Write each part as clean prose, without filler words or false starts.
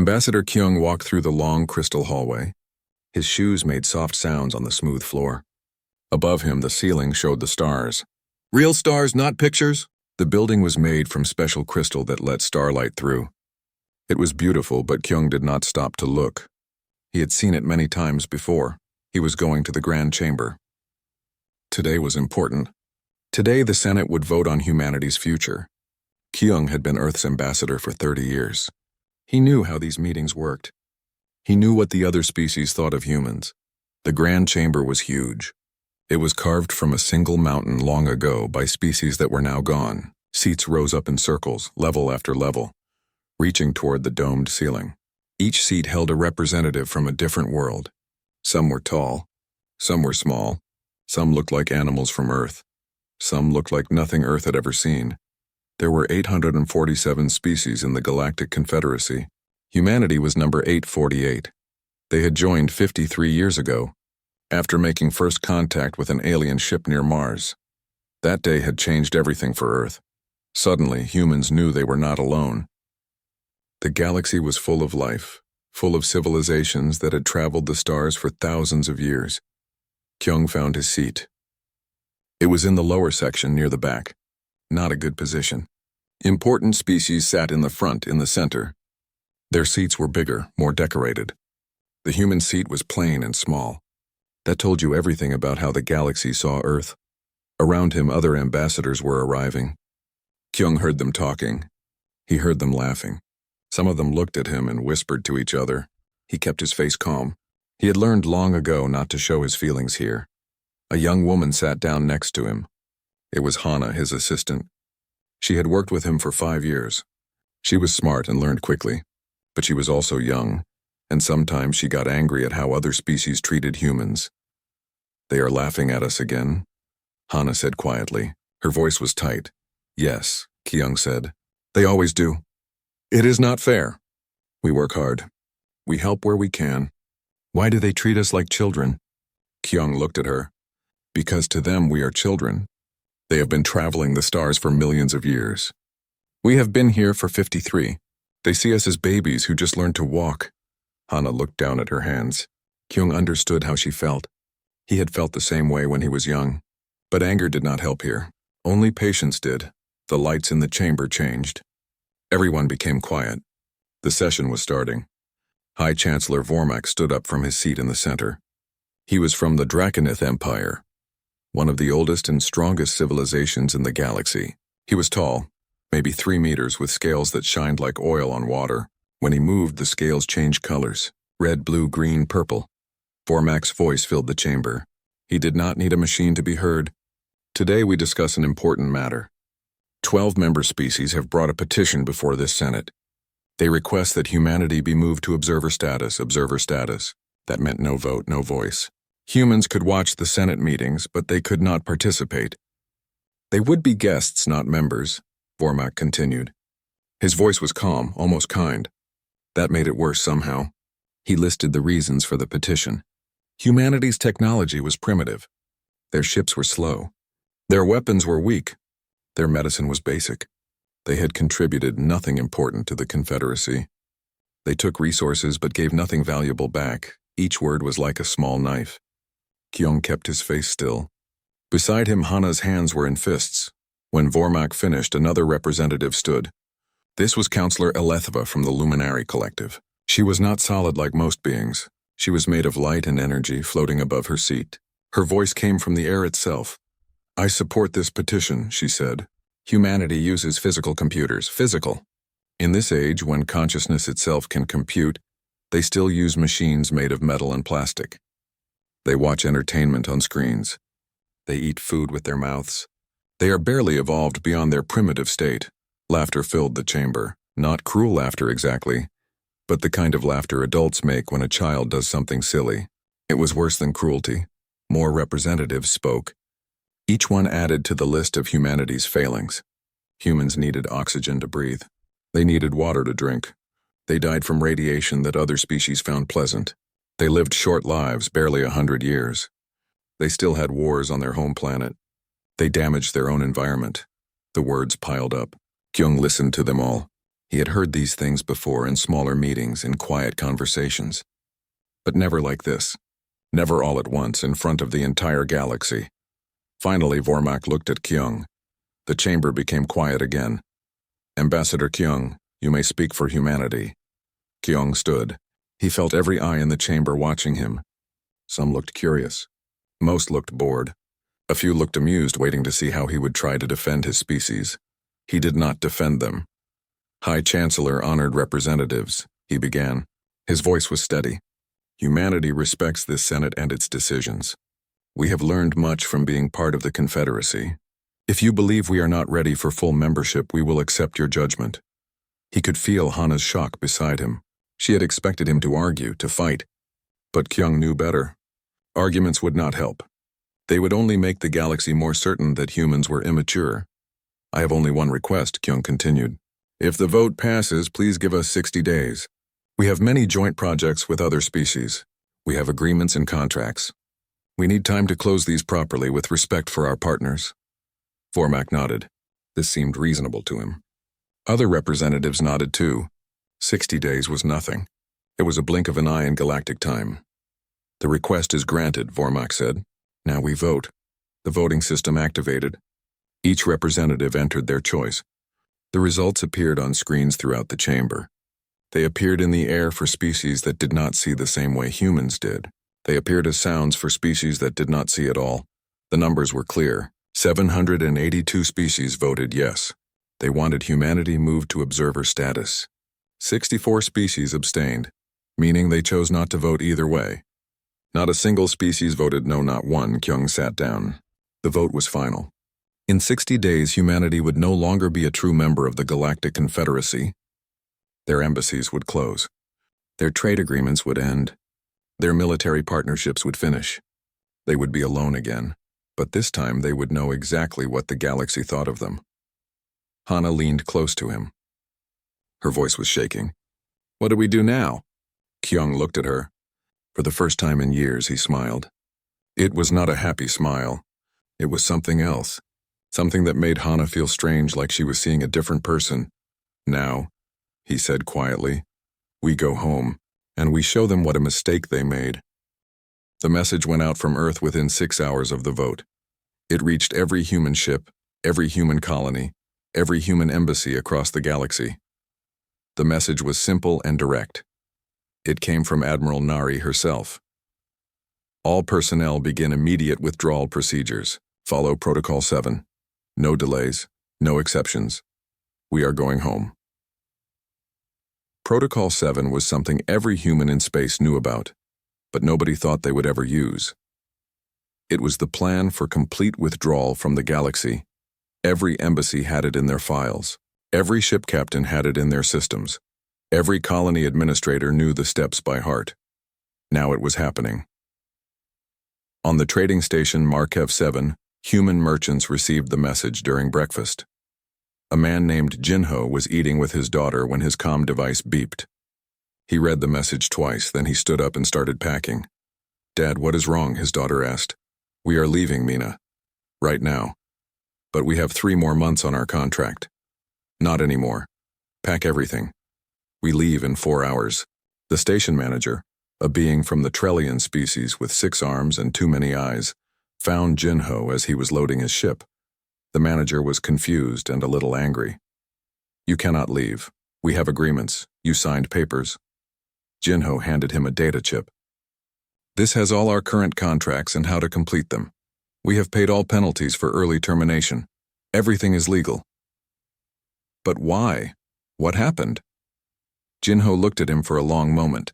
Ambassador Kyung walked through the long crystal hallway. His shoes made soft sounds on the smooth floor. Above him, the ceiling showed the stars. Real stars, not pictures? The building was made from special crystal that let starlight through. It was beautiful, but Kyung did not stop to look. He had seen it many times before. He was going to the Grand Chamber. Today was important. Today, the Senate would vote on humanity's future. Kyung had been Earth's ambassador for 30 years. He knew how these meetings worked. He knew what the other species thought of humans. The Grand Chamber was huge. It was carved from a single mountain long ago by species that were now gone. Seats rose up in circles, level after level, reaching toward the domed ceiling. Each seat held a representative from a different world. Some were tall, some were small, some looked like animals from Earth, some looked like nothing Earth had ever seen. There were 847 species in the Galactic Confederacy. Humanity was number 848. They had joined 53 years ago, after making first contact with an alien ship near Mars. That day had changed everything for Earth. Suddenly, humans knew they were not alone. The galaxy was full of life, full of civilizations that had traveled the stars for thousands of years. Kyung found his seat. It was in the lower section near the back. Not a good position. Important species sat in the front, in the center. Their seats were bigger, more decorated. The human seat was plain and small. That told you everything about how the galaxy saw Earth. Around him, other ambassadors were arriving. Kyung heard them talking. He heard them laughing. Some of them looked at him and whispered to each other. He kept his face calm. He had learned long ago not to show his feelings here. A young woman sat down next to him. It was Hana, his assistant. She had worked with him for 5 years. She was smart and learned quickly, but she was also young, and sometimes she got angry at how other species treated humans. They are laughing at us again, Hana said quietly. Her voice was tight. Yes, Kyung said. They always do. It is not fair. We work hard. We help where we can. Why do they treat us like children? Kyung looked at her. Because to them we are children. They have been traveling the stars for millions of years. We have been here for 53. They see us as babies who just learned to walk. Hana looked down at her hands. Kyung understood how she felt. He had felt the same way when he was young. But anger did not help here. Only patience did. The lights in the chamber changed. Everyone became quiet. The session was starting. High Chancellor Vormak stood up from his seat in the center. He was from the Draconith Empire, one of the oldest and strongest civilizations in the galaxy. He was tall, maybe 3 meters, with scales that shined like oil on water. When he moved, the scales changed colors: red, blue, green, purple. Vormak's voice filled the chamber. He did not need a machine to be heard. Today we discuss an important matter. 12 member species have brought a petition before this Senate. They request that humanity be moved to observer status, observer status. That meant no vote, no voice. Humans could watch the Senate meetings, but they could not participate. They would be guests, not members, Vormak continued. His voice was calm, almost kind. That made it worse somehow. He listed the reasons for the petition. Humanity's technology was primitive. Their ships were slow. Their weapons were weak. Their medicine was basic. They had contributed nothing important to the Confederacy. They took resources but gave nothing valuable back. Each word was like a small knife. Kyung kept his face still. Beside him, Hana's hands were in fists. When Vormak finished, another representative stood. This was Counselor Elethva from the Luminary Collective. She was not solid like most beings. She was made of light and energy floating above her seat. Her voice came from the air itself. I support this petition, she said. Humanity uses physical computers. Physical. In this age, when consciousness itself can compute, they still use machines made of metal and plastic. They watch entertainment on screens. They eat food with their mouths. They are barely evolved beyond their primitive state. Laughter filled the chamber. Not cruel laughter exactly, but the kind of laughter adults make when a child does something silly. It was worse than cruelty. More representatives spoke. Each one added to the list of humanity's failings. Humans needed oxygen to breathe. They needed water to drink. They died from radiation that other species found pleasant. They lived short lives, barely 100 years. They still had wars on their home planet. They damaged their own environment. The words piled up. Kyung listened to them all. He had heard these things before in smaller meetings, in quiet conversations. But never like this. Never all at once, in front of the entire galaxy. Finally, Vormak looked at Kyung. The chamber became quiet again. "Ambassador Kyung, you may speak for humanity." Kyung stood. He felt every eye in the chamber watching him. Some looked curious. Most looked bored. A few looked amused, waiting to see how he would try to defend his species. He did not defend them. "High Chancellor, honored representatives," he began. His voice was steady. "Humanity respects this Senate and its decisions. We have learned much from being part of the Confederacy. If you believe we are not ready for full membership, we will accept your judgment." He could feel Hana's shock beside him. She had expected him to argue, to fight. But Kyung knew better. Arguments would not help. They would only make the galaxy more certain that humans were immature. "I have only one request," Kyung continued. "If the vote passes, please give us 60 days. We have many joint projects with other species. We have agreements and contracts. We need time to close these properly with respect for our partners." Vormak nodded. This seemed reasonable to him. Other representatives nodded too. 60 days was nothing. It was a blink of an eye in galactic time. "The request is granted," Vormak said. "Now we vote." The voting system activated. Each representative entered their choice. The results appeared on screens throughout the chamber. They appeared in the air for species that did not see the same way humans did. They appeared as sounds for species that did not see at all. The numbers were clear. 782 species voted yes. They wanted humanity moved to observer status. 64 species abstained, meaning they chose not to vote either way. Not a single species voted no, not one. Kyung sat down. The vote was final. In 60 days, humanity would no longer be a true member of the Galactic Confederacy. Their embassies would close. Their trade agreements would end. Their military partnerships would finish. They would be alone again, but this time they would know exactly what the galaxy thought of them. Hana leaned close to him. Her voice was shaking. "What do we do now?" Kyung looked at her. For the first time in years, he smiled. It was not a happy smile. It was something else. Something that made Hana feel strange, like she was seeing a different person. "Now," he said quietly, "we go home, and we show them what a mistake they made." The message went out from Earth within 6 hours of the vote. It reached every human ship, every human colony, every human embassy across the galaxy. The message was simple and direct. It came from Admiral Nari herself. "All personnel begin immediate withdrawal procedures. Follow Protocol 7. No delays, no exceptions. We are going home." Protocol 7 was something every human in space knew about, but nobody thought they would ever use. It was the plan for complete withdrawal from the galaxy. Every embassy had it in their files. Every ship captain had it in their systems. Every colony administrator knew the steps by heart. Now it was happening. On the trading station Markev 7, human merchants received the message during breakfast. A man named Jinho was eating with his daughter when his comm device beeped. He read the message twice, then he stood up and started packing. "Dad, what is wrong?" his daughter asked. "We are leaving, Mina. Right now. But we have 3 more months on our contract." "Not anymore. Pack everything. We leave in 4 hours." The station manager, a being from the Trellian species with 6 arms and too many eyes, found Jinho as he was loading his ship. The manager was confused and a little angry. "You cannot leave. We have agreements. You signed papers." Jinho handed him a data chip. "This has all our current contracts and how to complete them. We have paid all penalties for early termination. Everything is legal." "But why? What happened?" Jinho looked at him for a long moment.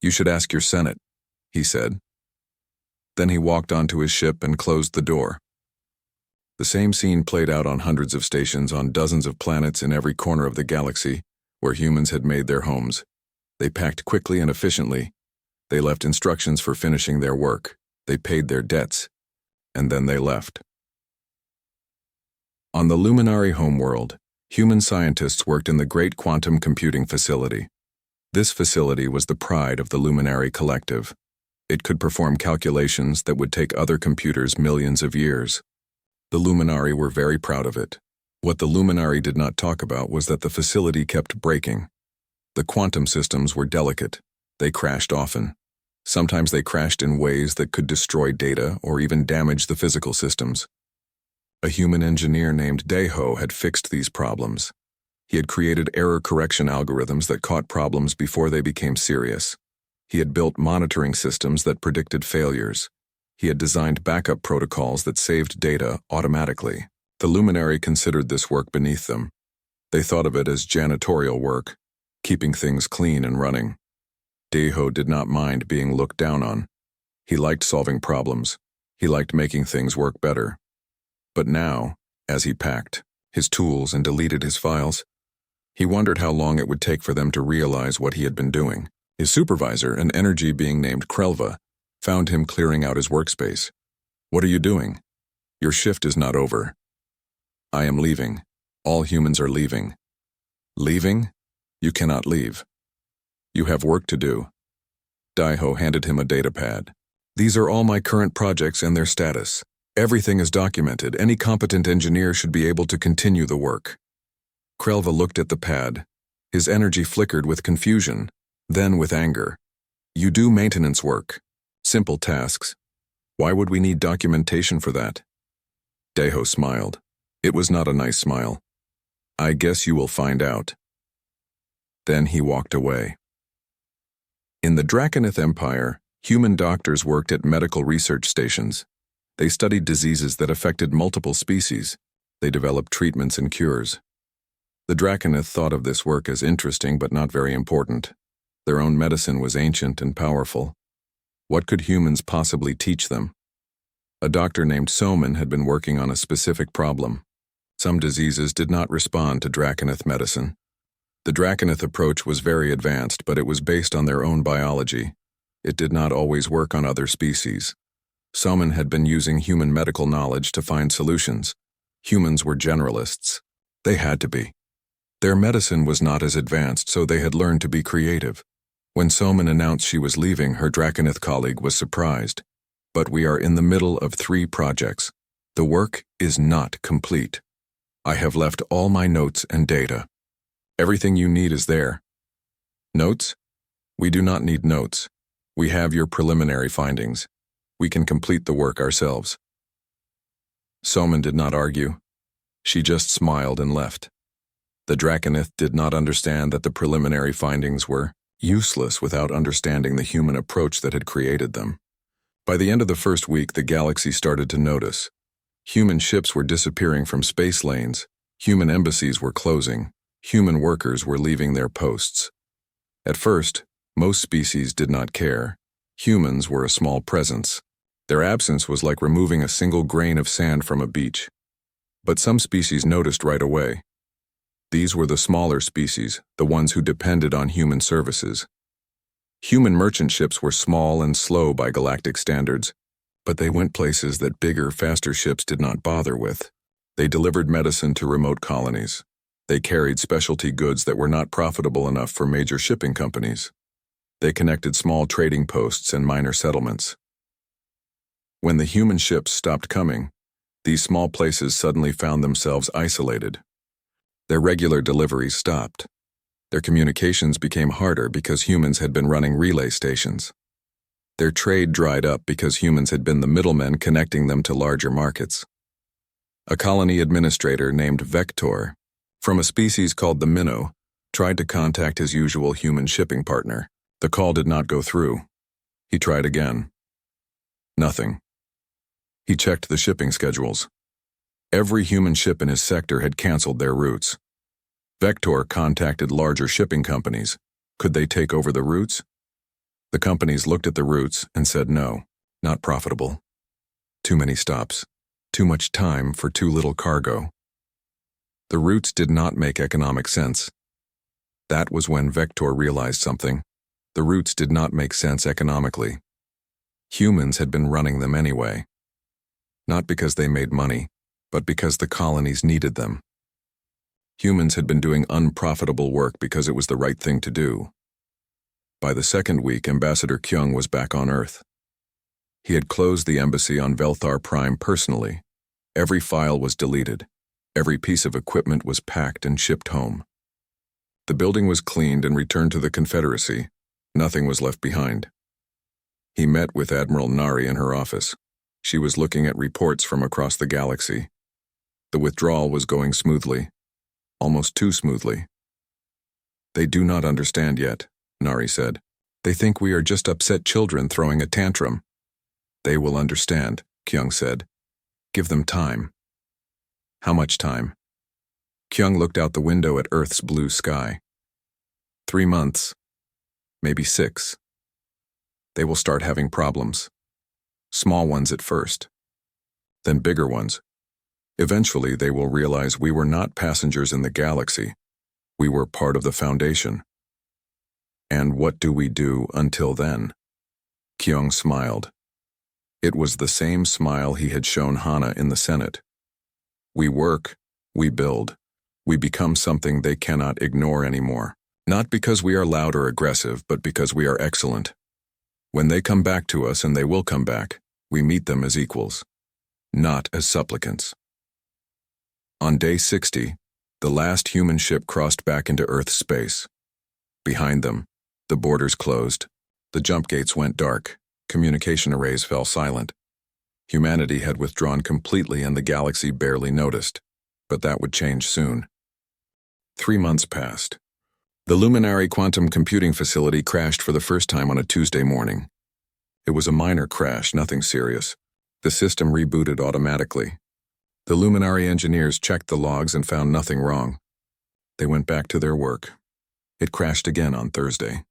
"You should ask your Senate," he said. Then he walked onto his ship and closed the door. The same scene played out on hundreds of stations on dozens of planets in every corner of the galaxy where humans had made their homes. They packed quickly and efficiently. They left instructions for finishing their work. They paid their debts. And then they left. On the Luminary homeworld, human scientists worked in the Great Quantum Computing Facility. This facility was the pride of the Luminary Collective. It could perform calculations that would take other computers millions of years. The Luminari were very proud of it. What the luminary did not talk about was that the facility kept breaking. The quantum systems were delicate. They crashed often. Sometimes they crashed in ways that could destroy data or even damage the physical systems. A human engineer named Deho had fixed these problems. He had created error correction algorithms that caught problems before they became serious. He had built monitoring systems that predicted failures. He had designed backup protocols that saved data automatically. The luminary considered this work beneath them. They thought of it as janitorial work, keeping things clean and running. Deho did not mind being looked down on. He liked solving problems. He liked making things work better. But now, as he packed his tools and deleted his files, he wondered how long it would take for them to realize what he had been doing. His supervisor, an energy being named Krelva, found him clearing out his workspace. "What are you doing? Your shift is not over." "I am leaving. All humans are leaving." "Leaving? You cannot leave. You have work to do." Deho handed him a datapad. "These are all my current projects and their status. Everything is documented. Any competent engineer should be able to continue the work." Krelva looked at the pad. His energy flickered with confusion, then with anger. "You do maintenance work. Simple tasks. Why would we need documentation for that?" Deho smiled. It was not a nice smile. "I guess you will find out." Then he walked away. In the Draconith Empire, human doctors worked at medical research stations. They studied diseases that affected multiple species. They developed treatments and cures. The Draconith thought of this work as interesting but not very important. Their own medicine was ancient and powerful. What could humans possibly teach them? A doctor named Soman had been working on a specific problem. Some diseases did not respond to Draconith medicine. The Draconith approach was very advanced, but it was based on their own biology. It did not always work on other species. Soman had been using human medical knowledge to find solutions. Humans were generalists. They had to be. Their medicine was not as advanced, so they had learned to be creative. When Soman announced she was leaving, her Draconith colleague was surprised. "But we are in the middle of 3 projects. The work is not complete. I have left all my notes and data. Everything you need is there." "Notes? We do not need notes. We have your preliminary findings. We can complete the work ourselves." Soman did not argue. She just smiled and left. The Draconith did not understand that the preliminary findings were useless without understanding the human approach that had created them. By the end of the first week, the galaxy started to notice. Human ships were disappearing from space lanes. Human embassies were closing. Human workers were leaving their posts. At first, most species did not care. Humans were a small presence. Their absence was like removing a single grain of sand from a beach. But some species noticed right away. These were the smaller species, the ones who depended on human services. Human merchant ships were small and slow by galactic standards, but they went places that bigger, faster ships did not bother with. They delivered medicine to remote colonies. They carried specialty goods that were not profitable enough for major shipping companies. They connected small trading posts and minor settlements. When the human ships stopped coming, these small places suddenly found themselves isolated. Their regular deliveries stopped. Their communications became harder because humans had been running relay stations. Their trade dried up because humans had been the middlemen connecting them to larger markets. A colony administrator named Vector, from a species called the Minnow, tried to contact his usual human shipping partner. The call did not go through. He tried again. Nothing. He checked the shipping schedules. Every human ship in his sector had canceled their routes. Vector contacted larger shipping companies. Could they take over the routes? The companies looked at the routes and said no, not profitable. Too many stops. Too much time for too little cargo. The routes did not make economic sense. That was when Vector realized something. The routes did not make sense economically. Humans had been running them anyway. Not because they made money, but because the colonies needed them. Humans had been doing unprofitable work because it was the right thing to do. By the second week, Ambassador Kyung was back on Earth. He had closed the embassy on Velthar Prime personally. Every file was deleted. Every piece of equipment was packed and shipped home. The building was cleaned and returned to the Confederacy. Nothing was left behind. He met with Admiral Nari in her office. She was looking at reports from across the galaxy. The withdrawal was going smoothly, almost too smoothly. "They do not understand yet," Nari said. "They think we are just upset children throwing a tantrum." "They will understand," Kyung said. "Give them time." "How much time?" Kyung looked out the window at Earth's blue sky. 3 months, maybe 6. They will start having problems. Small ones at first, then bigger ones. Eventually, they will realize we were not passengers in the galaxy. We were part of the Foundation. And what do we do until then? Kyung smiled. It was the same smile he had shown Hana in the Senate. We work, we build, we become something they cannot ignore anymore. Not because we are loud or aggressive, but because we are excellent. When they come back to us, and they will come back, we meet them as equals, not as supplicants. On day 60, the last human ship crossed back into Earth's space. Behind them, the borders closed, the jump gates went dark, communication arrays fell silent. Humanity had withdrawn completely and the galaxy barely noticed, but that would change soon. 3 months passed. The Luminary quantum computing facility crashed for the first time on a Tuesday morning. It was a minor crash, nothing serious. The system rebooted automatically. The Luminary engineers checked the logs and found nothing wrong. They went back to their work. It crashed again on Thursday.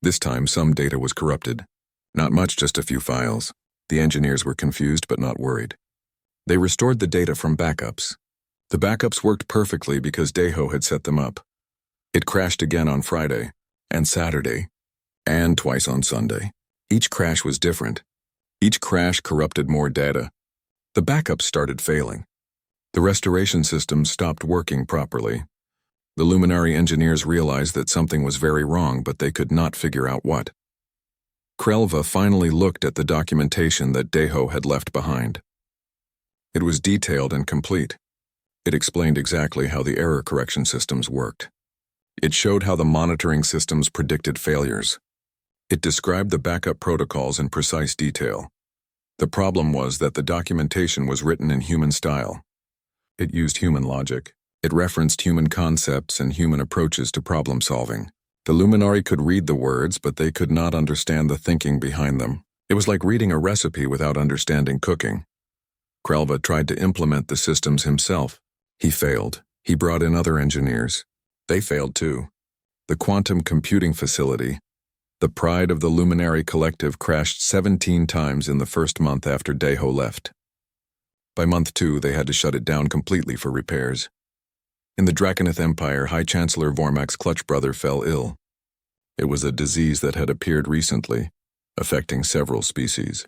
This time, some data was corrupted. Not much, just a few files. The engineers were confused but not worried. They restored the data from backups. The backups worked perfectly because Daeho had set them up. It crashed again on Friday, and Saturday, and twice on Sunday. Each crash was different. Each crash corrupted more data. The backups started failing. The restoration systems stopped working properly. The Luminary engineers realized that something was very wrong, but they could not figure out what. Krelva finally looked at the documentation that Daeho had left behind. It was detailed and complete. It explained exactly how the error correction systems worked. It showed how the monitoring systems predicted failures. It described the backup protocols in precise detail. The problem was that the documentation was written in human style. It used human logic. It referenced human concepts and human approaches to problem solving. The Luminary could read the words, but they could not understand the thinking behind them. It was like reading a recipe without understanding cooking. Krelva tried to implement the systems himself. He failed. He brought in other engineers. They failed too. The quantum computing facility, the pride of the Luminary Collective, crashed 17 times in the first month after Daeho left. By month 2, they had to shut it down completely for repairs. In the Draconith Empire, High Chancellor Vormak's clutch brother fell ill. It was a disease that had appeared recently, affecting several species.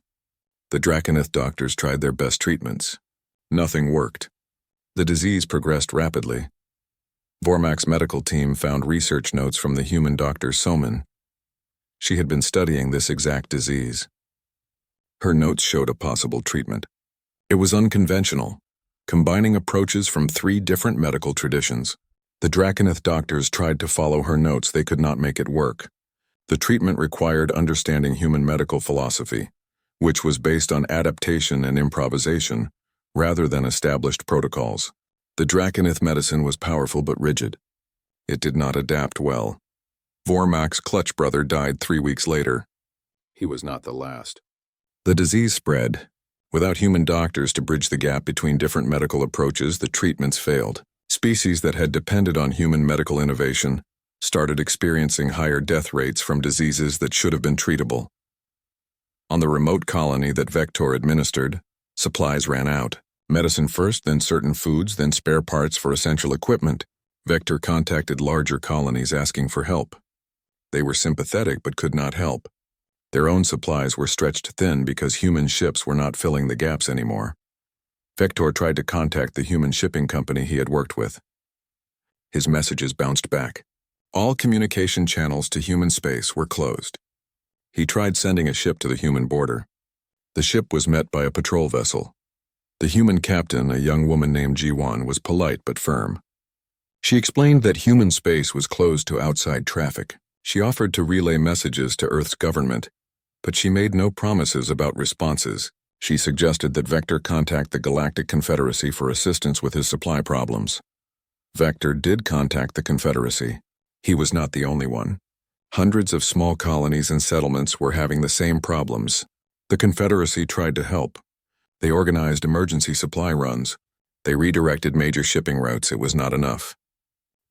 The Draconith doctors tried their best treatments. Nothing worked. The disease progressed rapidly. Vormak's medical team found research notes from the human doctor Somin. She had been studying this exact disease. Her notes showed a possible treatment. It was unconventional, combining approaches from 3 different medical traditions. The Draconith doctors tried to follow her notes. They could not make it work. The treatment required understanding human medical philosophy, which was based on adaptation and improvisation, rather than established protocols. The Draconith medicine was powerful but rigid. It did not adapt well. Vormak's clutch brother died 3 weeks later. He was not the last. The disease spread. Without human doctors to bridge the gap between different medical approaches, the treatments failed. Species that had depended on human medical innovation started experiencing higher death rates from diseases that should have been treatable. On the remote colony that Vector administered, supplies ran out. Medicine first, then certain foods, then spare parts for essential equipment. Vector contacted larger colonies asking for help. They were sympathetic but could not help. Their own supplies were stretched thin because human ships were not filling the gaps anymore. Vector tried to contact the human shipping company he had worked with. His messages bounced back. All communication channels to human space were closed. He tried sending a ship to the human border. The ship was met by a patrol vessel. The human captain, a young woman named G1, was polite but firm. She explained that human space was closed to outside traffic. She offered to relay messages to Earth's government, but she made no promises about responses. She suggested that Vector contact the Galactic Confederacy for assistance with his supply problems. Vector did contact the Confederacy. He was not the only one. Hundreds of small colonies and settlements were having the same problems. The Confederacy tried to help. They organized emergency supply runs. They redirected major shipping routes. It was not enough.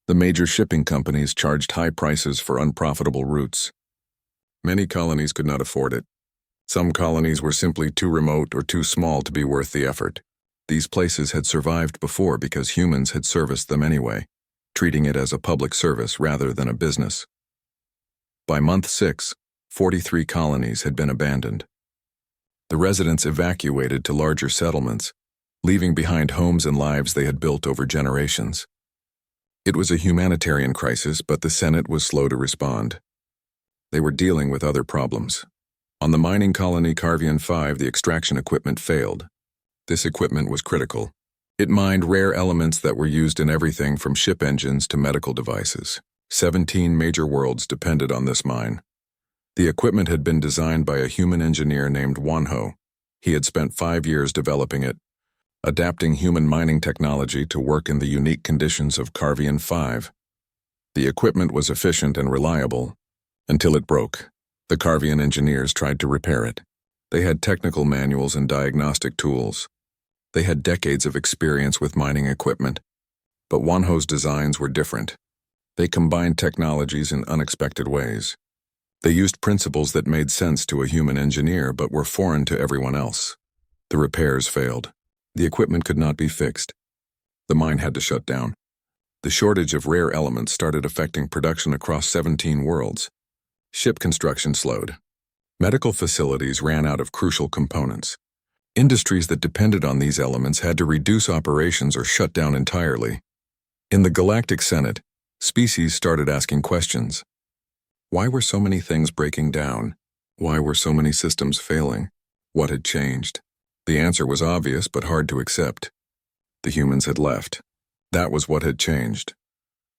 The major shipping companies charged high prices for unprofitable routes. Many colonies could not afford it. Some colonies were simply too remote or too small to be worth the effort. These places had survived before because humans had serviced them anyway, treating it as a public service rather than a business. By month 6, 43 colonies had been abandoned. The residents evacuated to larger settlements, leaving behind homes and lives they had built over generations. It was a humanitarian crisis, but the Senate was slow to respond. They were dealing with other problems. On the mining colony Carvian 5, the extraction equipment failed. This equipment was critical. It mined rare elements that were used in everything from ship engines to medical devices. 17 major worlds depended on this mine. The equipment had been designed by a human engineer named Wanho. He had spent 5 years developing it, adapting human mining technology to work in the unique conditions of Carvian 5. The equipment was efficient and reliable until it broke. The Carvian engineers tried to repair it. They had technical manuals and diagnostic tools. They had decades of experience with mining equipment. But Wanho's designs were different. They combined technologies in unexpected ways. They used principles that made sense to a human engineer but were foreign to everyone else. The repairs failed. The equipment could not be fixed. The mine had to shut down. The shortage of rare elements started affecting production across 17 worlds. Ship construction slowed. Medical facilities ran out of crucial components. Industries that depended on these elements had to reduce operations or shut down entirely. In the Galactic Senate, species started asking questions. Why were so many things breaking down? Why were so many systems failing? What had changed? The answer was obvious but hard to accept. The humans had left. That was what had changed.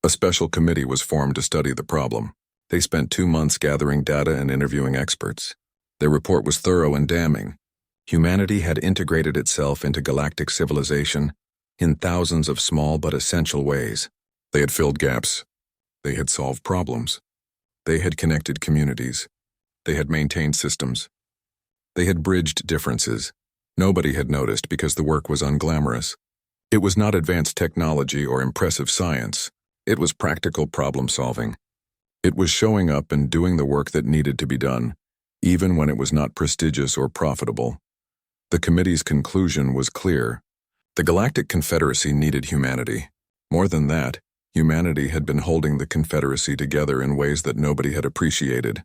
A special committee was formed to study the problem. They spent 2 months gathering data and interviewing experts. Their report was thorough and damning. Humanity had integrated itself into galactic civilization in thousands of small but essential ways. They had filled gaps. They had solved problems. They had connected communities. They had maintained systems. They had bridged differences. Nobody had noticed because the work was unglamorous. It was not advanced technology or impressive science. It was practical problem solving. It was showing up and doing the work that needed to be done, even when it was not prestigious or profitable. The committee's conclusion was clear. The Galactic Confederacy needed humanity. More than that, humanity had been holding the Confederacy together in ways that nobody had appreciated.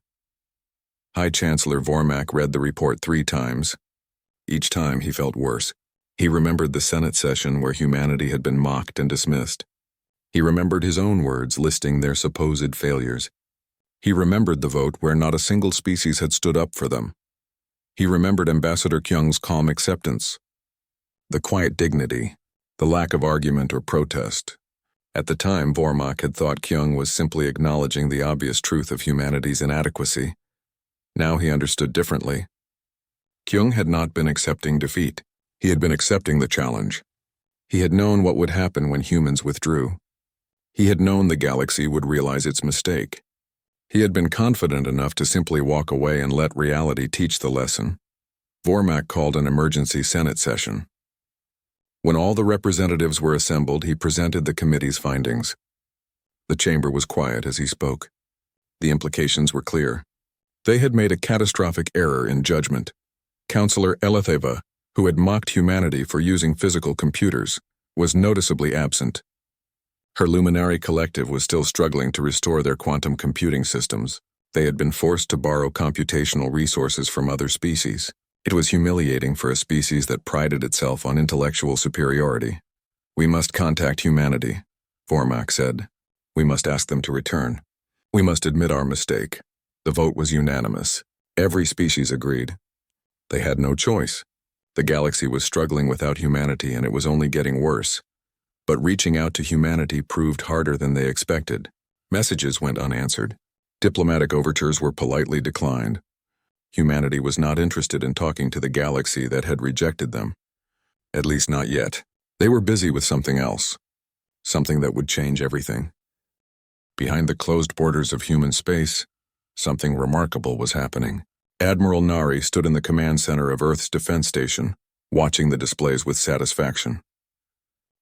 High Chancellor Vormak read the report 3 times. Each time he felt worse. He remembered the Senate session where humanity had been mocked and dismissed. He remembered his own words listing their supposed failures. He remembered the vote where not a single species had stood up for them. He remembered Ambassador Kyung's calm acceptance, the quiet dignity, the lack of argument or protest. At the time, Vormak had thought Kyung was simply acknowledging the obvious truth of humanity's inadequacy. Now he understood differently. Kyung had not been accepting defeat. He had been accepting the challenge. He had known what would happen when humans withdrew. He had known the galaxy would realize its mistake. He had been confident enough to simply walk away and let reality teach the lesson. Vormak called an emergency Senate session. When all the representatives were assembled, he presented the committee's findings. The chamber was quiet as he spoke. The implications were clear. They had made a catastrophic error in judgment. Councillor Elitheva, who had mocked humanity for using physical computers, was noticeably absent. Her luminary collective was still struggling to restore their quantum computing systems. They had been forced to borrow computational resources from other species. It was humiliating for a species that prided itself on intellectual superiority. "We must contact humanity," Vormak said. "We must ask them to return. We must admit our mistake." The vote was unanimous. Every species agreed. They had no choice. The galaxy was struggling without humanity, and it was only getting worse. But reaching out to humanity proved harder than they expected. Messages went unanswered. Diplomatic overtures were politely declined. Humanity was not interested in talking to the galaxy that had rejected them. At least not yet. They were busy with something else. Something that would change everything. Behind the closed borders of human space, something remarkable was happening. Admiral Nari stood in the command center of Earth's defense station, watching the displays with satisfaction.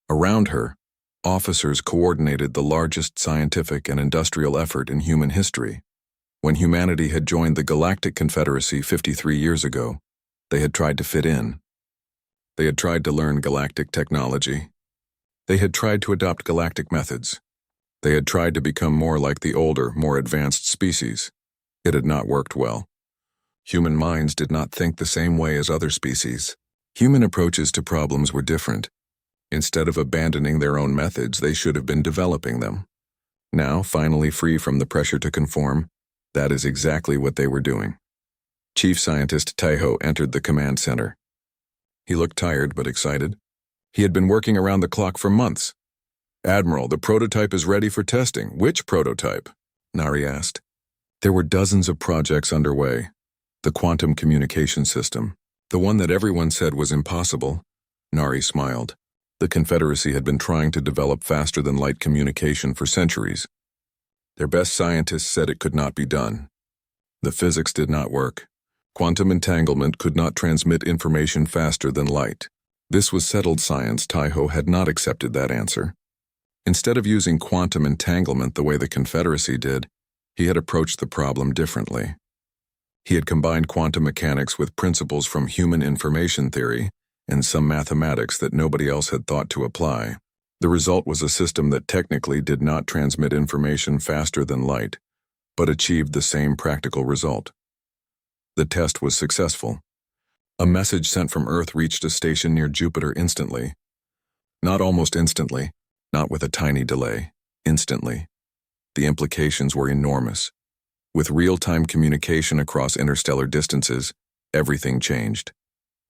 Around her, officers coordinated the largest scientific and industrial effort in human history. When humanity had joined the Galactic Confederacy 53 years ago, they had tried to fit in. They had tried to learn galactic technology. They had tried to adopt galactic methods. They had tried to become more like the older, more advanced species. It had not worked well. Human minds did not think the same way as other species. Human approaches to problems were different. Instead of abandoning their own methods, they should have been developing them. Now, finally free from the pressure to conform, that is exactly what they were doing. Chief Scientist Taiho entered the command center. He looked tired but excited. He had been working around the clock for months. "Admiral, the prototype is ready for testing." "Which prototype?" Nari asked. There were dozens of projects underway. The quantum communication system, the one that everyone said was impossible. Nari smiled. The Confederacy had been trying to develop faster-than-light communication for centuries. Their best scientists said it could not be done. The physics did not work. Quantum entanglement could not transmit information faster than light. This was settled science. Taiho had not accepted that answer. Instead of using quantum entanglement the way the Confederacy did, he had approached the problem differently. He had combined quantum mechanics with principles from human information theory and some mathematics that nobody else had thought to apply. The result was a system that technically did not transmit information faster than light, but achieved the same practical result. The test was successful. A message sent from Earth reached a station near Jupiter instantly. Not almost instantly, not with a tiny delay, instantly. The implications were enormous. With real-time communication across interstellar distances, everything changed.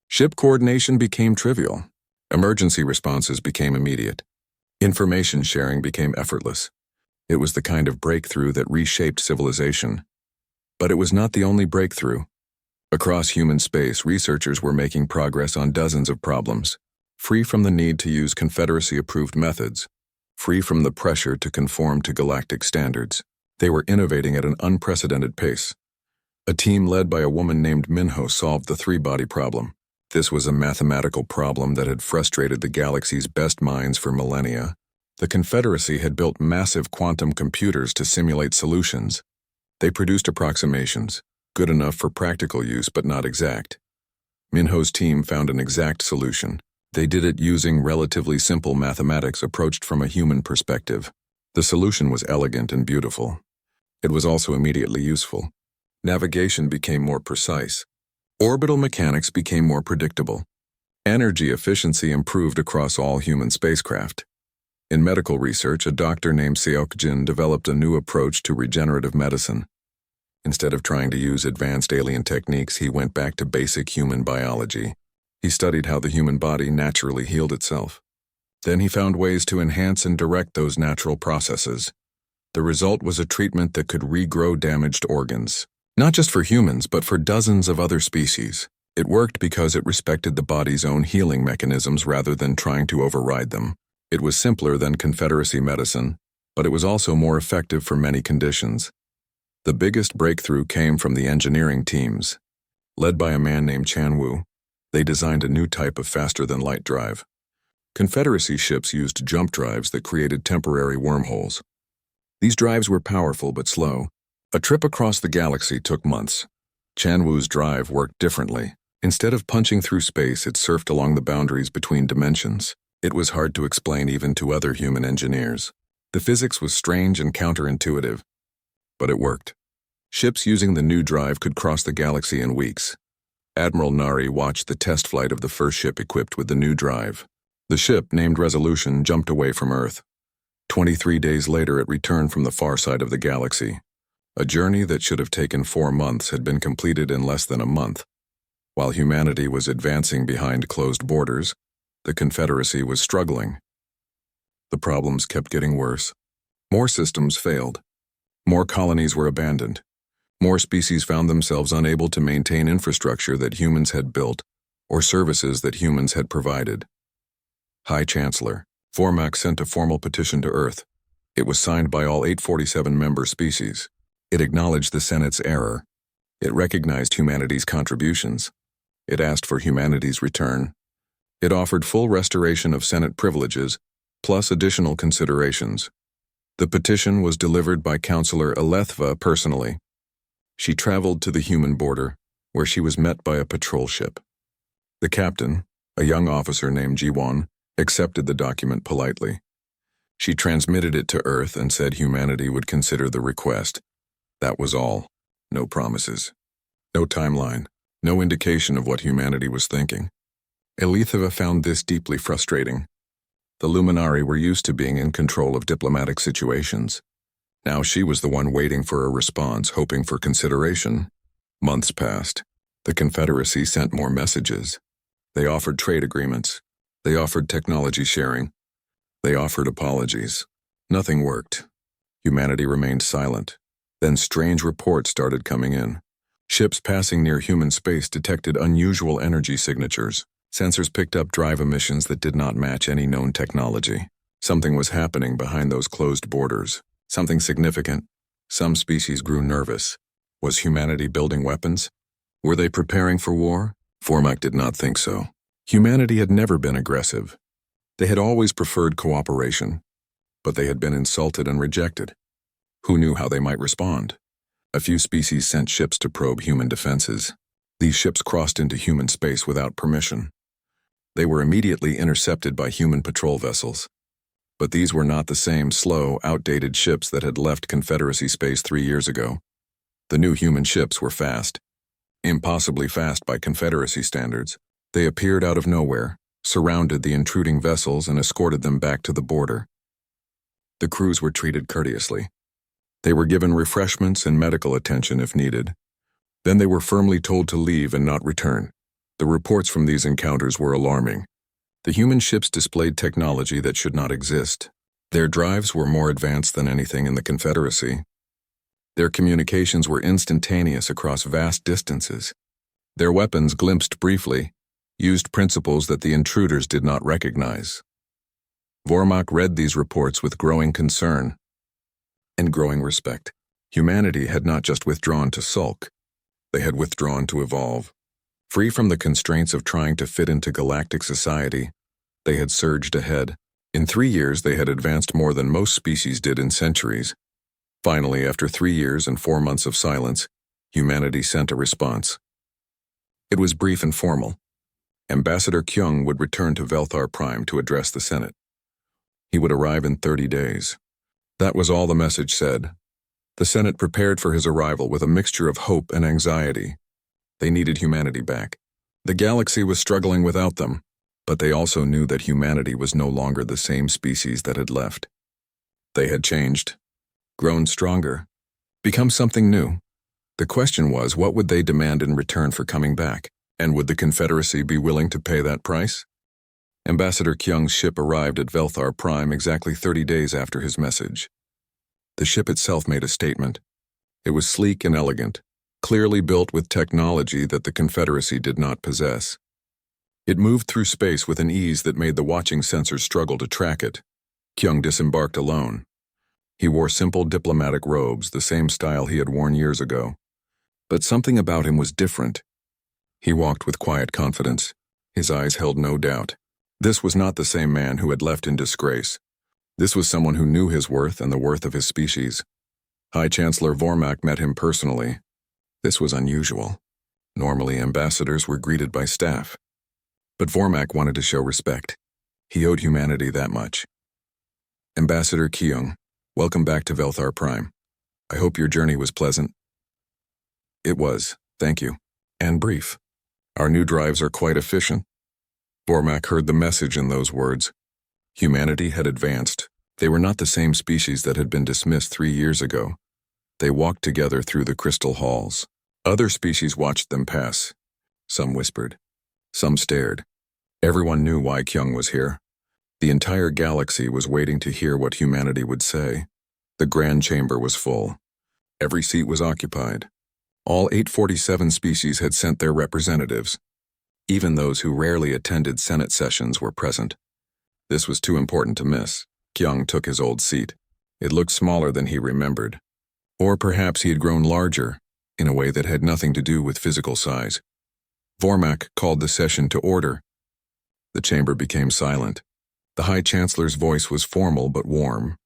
Ship coordination became trivial. Emergency responses became immediate. Information sharing became effortless. It was the kind of breakthrough that reshaped civilization. But it was not the only breakthrough. Across human space, researchers were making progress on dozens of problems, free from the need to use Confederacy-approved methods, free from the pressure to conform to galactic standards. They were innovating at an unprecedented pace. A team led by a woman named Minho solved the three-body problem. This was a mathematical problem that had frustrated the galaxy's best minds for millennia. The Confederacy had built massive quantum computers to simulate solutions. They produced approximations, good enough for practical use but not exact. Minho's team found an exact solution. They did it using relatively simple mathematics approached from a human perspective. The solution was elegant and beautiful. It was also immediately useful. Navigation became more precise. Orbital mechanics became more predictable. Energy efficiency improved across all human spacecraft. In medical research, a doctor named Seokjin developed a new approach to regenerative medicine. Instead of trying to use advanced alien techniques, he went back to basic human biology. He studied how the human body naturally healed itself. Then he found ways to enhance and direct those natural processes. The result was a treatment that could regrow damaged organs. Not just for humans, but for dozens of other species. It worked because it respected the body's own healing mechanisms rather than trying to override them. It was simpler than Confederacy medicine, but it was also more effective for many conditions. The biggest breakthrough came from the engineering teams. Led by a man named Chan Wu, they designed a new type of faster-than-light drive. Confederacy ships used jump drives that created temporary wormholes. These drives were powerful but slow. A trip across the galaxy took months. Chan Wu's drive worked differently. Instead of punching through space, it surfed along the boundaries between dimensions. It was hard to explain even to other human engineers. The physics was strange and counterintuitive, but it worked. Ships using the new drive could cross the galaxy in weeks. Admiral Nari watched the test flight of the first ship equipped with the new drive. The ship, named Resolution, jumped away from Earth. 23 days later, it returned from the far side of the galaxy. A journey that should have taken 4 months had been completed in less than a month. While humanity was advancing behind closed borders, the Confederacy was struggling. The problems kept getting worse. More systems failed. More colonies were abandoned. More species found themselves unable to maintain infrastructure that humans had built or services that humans had provided. High Chancellor Vormak sent a formal petition to Earth. It was signed by all 847 member species. It acknowledged the Senate's error. It recognized humanity's contributions. It asked for humanity's return. It offered full restoration of Senate privileges, plus additional considerations. The petition was delivered by Councillor Alethva personally. She traveled to the human border, where she was met by a patrol ship. The captain, a young officer named Jiwon, accepted the document politely. She transmitted it to Earth and said humanity would consider the request. That was all. No promises. No timeline. No indication of what humanity was thinking. Alethva found this deeply frustrating. The Luminari were used to being in control of diplomatic situations. Now she was the one waiting for a response, hoping for consideration. Months passed. The Confederacy sent more messages. They offered trade agreements. They offered technology sharing. They offered apologies. Nothing worked. Humanity remained silent. Then strange reports started coming in. Ships passing near human space detected unusual energy signatures. Sensors picked up drive emissions that did not match any known technology. Something was happening behind those closed borders. Something significant. Some species grew nervous. Was humanity building weapons? Were they preparing for war? Vormak did not think so. Humanity had never been aggressive. They had always preferred cooperation. But they had been insulted and rejected. Who knew how they might respond? A few species sent ships to probe human defenses. These ships crossed into human space without permission. They were immediately intercepted by human patrol vessels. But these were not the same slow, outdated ships that had left Confederacy space 3 years ago. The new human ships were fast. Impossibly fast by Confederacy standards. They appeared out of nowhere, surrounded the intruding vessels and escorted them back to the border. The crews were treated courteously. They were given refreshments and medical attention if needed. Then they were firmly told to leave and not return. The reports from these encounters were alarming. The human ships displayed technology that should not exist. Their drives were more advanced than anything in the Confederacy. Their communications were instantaneous across vast distances. Their weapons, glimpsed briefly, used principles that the intruders did not recognize. Vormak read these reports with growing concern and growing respect. Humanity had not just withdrawn to sulk. They had withdrawn to evolve. Free from the constraints of trying to fit into galactic society, they had surged ahead. In 3 years, they had advanced more than most species did in centuries. Finally, after 3 years and 4 months of silence, humanity sent a response. It was brief and formal. Ambassador Kyung would return to Velthar Prime to address the Senate. He would arrive in 30 days. That was all the message said. The Senate prepared for his arrival with a mixture of hope and anxiety. They needed humanity back. The galaxy was struggling without them, but they also knew that humanity was no longer the same species that had left. They had changed, grown stronger, become something new. The question was, what would they demand in return for coming back? And would the Confederacy be willing to pay that price? Ambassador Kyung's ship arrived at Velthar Prime exactly 30 days after his message. The ship itself made a statement. It was sleek and elegant, clearly built with technology that the Confederacy did not possess. It moved through space with an ease that made the watching sensors struggle to track it. Kyung disembarked alone. He wore simple diplomatic robes, the same style he had worn years ago. But something about him was different. He walked with quiet confidence. His eyes held no doubt. This was not the same man who had left in disgrace. This was someone who knew his worth and the worth of his species. High Chancellor Vormak met him personally. This was unusual. Normally, ambassadors were greeted by staff. But Vormak wanted to show respect. He owed humanity that much. Ambassador Kyung, welcome back to Velthar Prime. I hope your journey was pleasant. It was, thank you. And brief. Our new drives are quite efficient. Vormak heard the message in those words. Humanity had advanced. They were not the same species that had been dismissed 3 years ago. They walked together through the crystal halls. Other species watched them pass. Some whispered. Some stared. Everyone knew why Kyung was here. The entire galaxy was waiting to hear what humanity would say. The grand chamber was full. Every seat was occupied. All 847 species had sent their representatives. Even those who rarely attended Senate sessions were present. This was too important to miss. Kyung took his old seat. It looked smaller than he remembered. Or perhaps he had grown larger, in a way that had nothing to do with physical size. Vormak called the session to order. The chamber became silent. The High Chancellor's voice was formal but warm.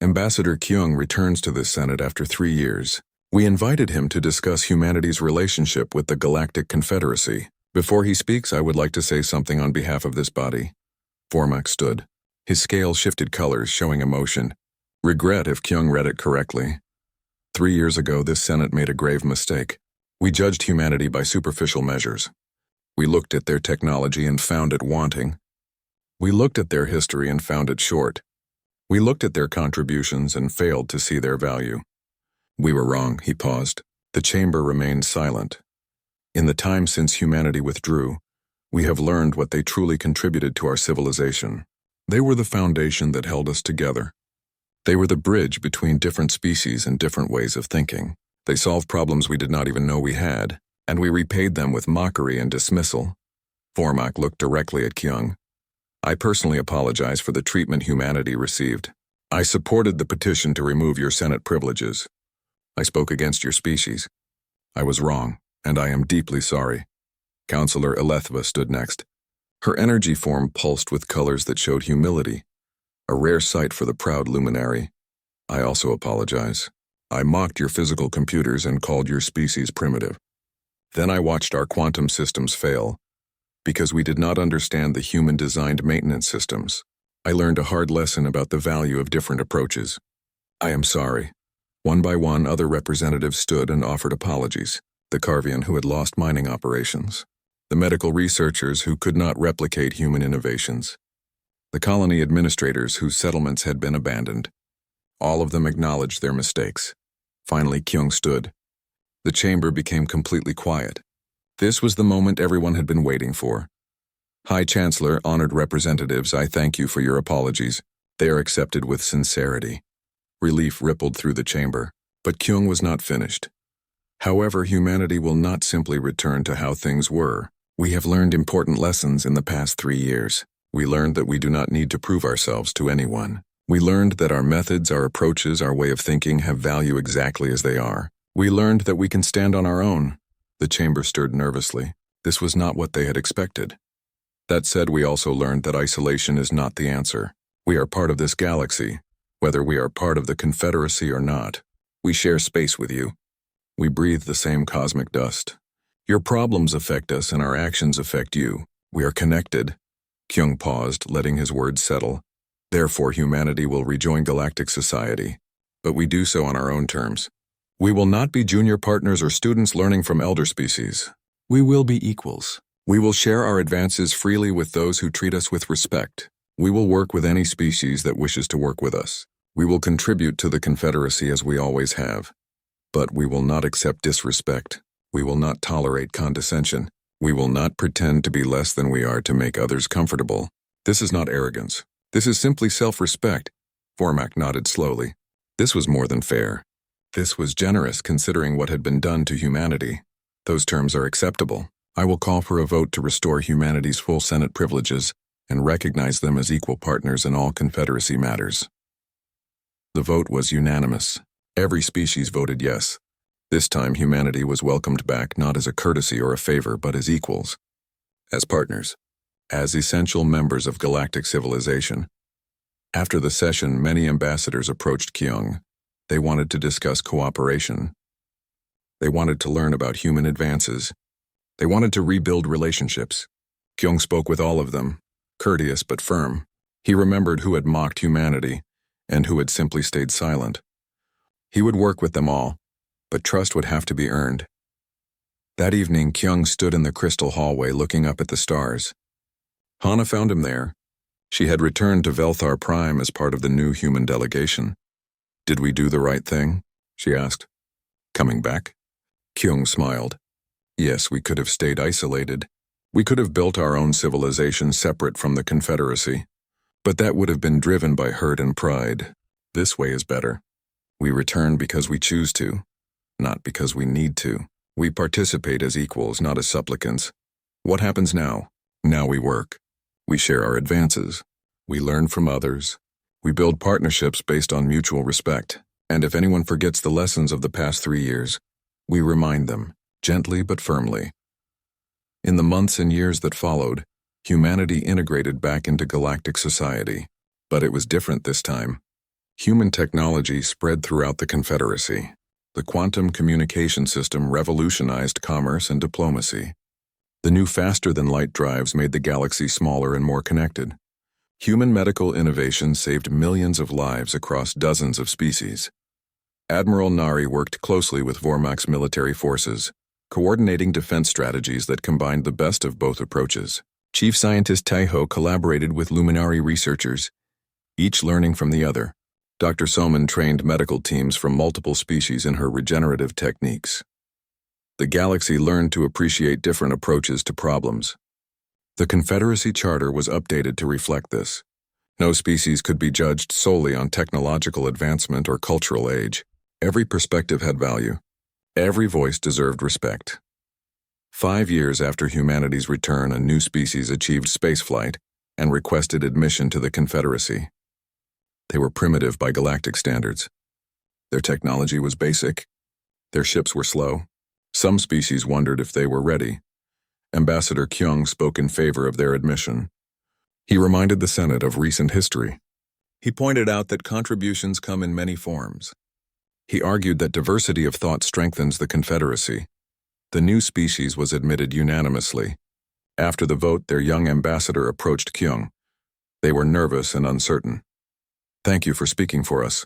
Ambassador Kyung returns to the Senate after 3 years. We invited him to discuss humanity's relationship with the Galactic Confederacy. Before he speaks, I would like to say something on behalf of this body. Vormak stood. His scale shifted colors, showing emotion. Regret if Kyung read it correctly. 3 years ago, this Senate made a grave mistake. We judged humanity by superficial measures. We looked at their technology and found it wanting. We looked at their history and found it short. We looked at their contributions and failed to see their value. We were wrong, he paused. The chamber remained silent. In the time since humanity withdrew, we have learned what they truly contributed to our civilization. They were the foundation that held us together. They were the bridge between different species and different ways of thinking. They solved problems we did not even know we had, and we repaid them with mockery and dismissal. Vormak looked directly at Kyung. I personally apologize for the treatment humanity received. I supported the petition to remove your Senate privileges. I spoke against your species. I was wrong, and I am deeply sorry. Counselor Elethva stood next. Her energy form pulsed with colors that showed humility, a rare sight for the proud luminary. I also apologize. I mocked your physical computers and called your species primitive. Then I watched our quantum systems fail, because we did not understand the human-designed maintenance systems. I learned a hard lesson about the value of different approaches. I am sorry. One by one, other representatives stood and offered apologies. The Carvian who had lost mining operations. The medical researchers who could not replicate human innovations. The colony administrators whose settlements had been abandoned. All of them acknowledged their mistakes. Finally, Kyung stood. The chamber became completely quiet. This was the moment everyone had been waiting for. High Chancellor, honored representatives, I thank you for your apologies. They are accepted with sincerity. Relief rippled through the chamber, but Kyung was not finished. However, humanity will not simply return to how things were. We have learned important lessons in the past 3 years. We learned that we do not need to prove ourselves to anyone. We learned that our methods, our approaches, our way of thinking have value exactly as they are. We learned that we can stand on our own. The chamber stirred nervously. This was not what they had expected. That said, we also learned that isolation is not the answer. We are part of this galaxy, whether we are part of the Confederacy or not. We share space with you. We breathe the same cosmic dust. Your problems affect us and our actions affect you. We are connected. Kyung paused, letting his words settle. Therefore, humanity will rejoin galactic society, but we do so on our own terms. We will not be junior partners or students learning from elder species. We will be equals. We will share our advances freely with those who treat us with respect. We will work with any species that wishes to work with us. We will contribute to the Confederacy as we always have. But we will not accept disrespect. We will not tolerate condescension. We will not pretend to be less than we are to make others comfortable. This is not arrogance. This is simply self-respect. Vormak nodded slowly. This was more than fair. This was generous considering what had been done to humanity. Those terms are acceptable. I will call for a vote to restore humanity's full Senate privileges and recognize them as equal partners in all Confederacy matters. The vote was unanimous. Every species voted yes. This time humanity was welcomed back not as a courtesy or a favor, but as equals. As partners. As essential members of galactic civilization. After the session, many ambassadors approached Kyung. They wanted to discuss cooperation. They wanted to learn about human advances. They wanted to rebuild relationships. Kyung spoke with all of them, courteous but firm. He remembered who had mocked humanity and who had simply stayed silent. He would work with them all, but trust would have to be earned. That evening, Kyung stood in the crystal hallway looking up at the stars. Hana found him there. She had returned to Velthar Prime as part of the new human delegation. Did we do the right thing? She asked. Coming back? Kyung smiled. Yes, we could have stayed isolated. We could have built our own civilization separate from the Confederacy. But that would have been driven by hurt and pride. This way is better. We return because we choose to, not because we need to. We participate as equals, not as supplicants. What happens now? Now we work. We share our advances. We learn from others. We build partnerships based on mutual respect. And if anyone forgets the lessons of the past 3 years, we remind them, gently but firmly. In the months and years that followed, humanity integrated back into galactic society. But it was different this time. Human technology spread throughout the Confederacy. The quantum communication system revolutionized commerce and diplomacy. The new faster-than-light drives made the galaxy smaller and more connected. Human medical innovation saved millions of lives across dozens of species. Admiral Nari worked closely with Vormak's military forces, coordinating defense strategies that combined the best of both approaches. Chief Scientist Taiho collaborated with Luminari researchers, each learning from the other. Dr. Soman trained medical teams from multiple species in her regenerative techniques. The galaxy learned to appreciate different approaches to problems. The Confederacy Charter was updated to reflect this. No species could be judged solely on technological advancement or cultural age. Every perspective had value. Every voice deserved respect. 5 years after humanity's return, a new species achieved spaceflight and requested admission to the Confederacy. They were primitive by galactic standards. Their technology was basic. Their ships were slow. Some species wondered if they were ready. Ambassador Kyung spoke in favor of their admission. He reminded the Senate of recent history. He pointed out that contributions come in many forms. He argued that diversity of thought strengthens the Confederacy. The new species was admitted unanimously. After the vote, their young ambassador approached Kyung. They were nervous and uncertain. "Thank you for speaking for us.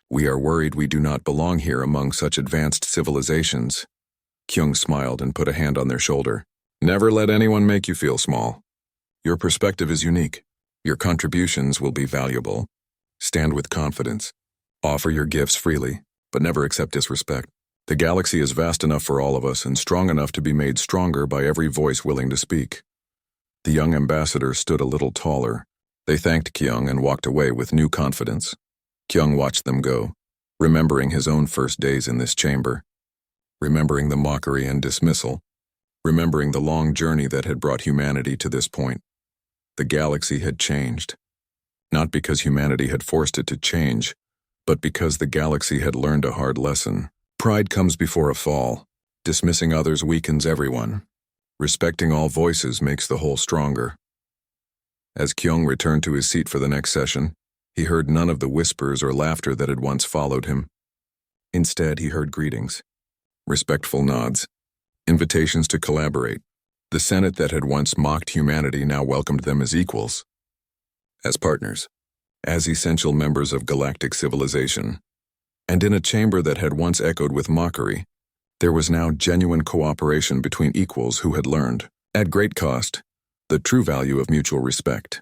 We are worried we do not belong here among such advanced civilizations." Kyung smiled and put a hand on their shoulder. "Never let anyone make you feel small. Your perspective is unique. Your contributions will be valuable. Stand with confidence. Offer your gifts freely, but never accept disrespect. The galaxy is vast enough for all of us and strong enough to be made stronger by every voice willing to speak." The young ambassador stood a little taller. They thanked Kyung and walked away with new confidence. Kyung watched them go, remembering his own first days in this chamber, remembering the mockery and dismissal, remembering the long journey that had brought humanity to this point. The galaxy had changed, not because humanity had forced it to change, but because the galaxy had learned a hard lesson. Pride comes before a fall. Dismissing others weakens everyone. Respecting all voices makes the whole stronger. As Kyung returned to his seat for the next session, he heard none of the whispers or laughter that had once followed him. Instead, he heard greetings, respectful nods, invitations to collaborate. The Senate that had once mocked humanity now welcomed them as equals, as partners, as essential members of galactic civilization. And in a chamber that had once echoed with mockery, there was now genuine cooperation between equals who had learned, at great cost, the true value of mutual respect.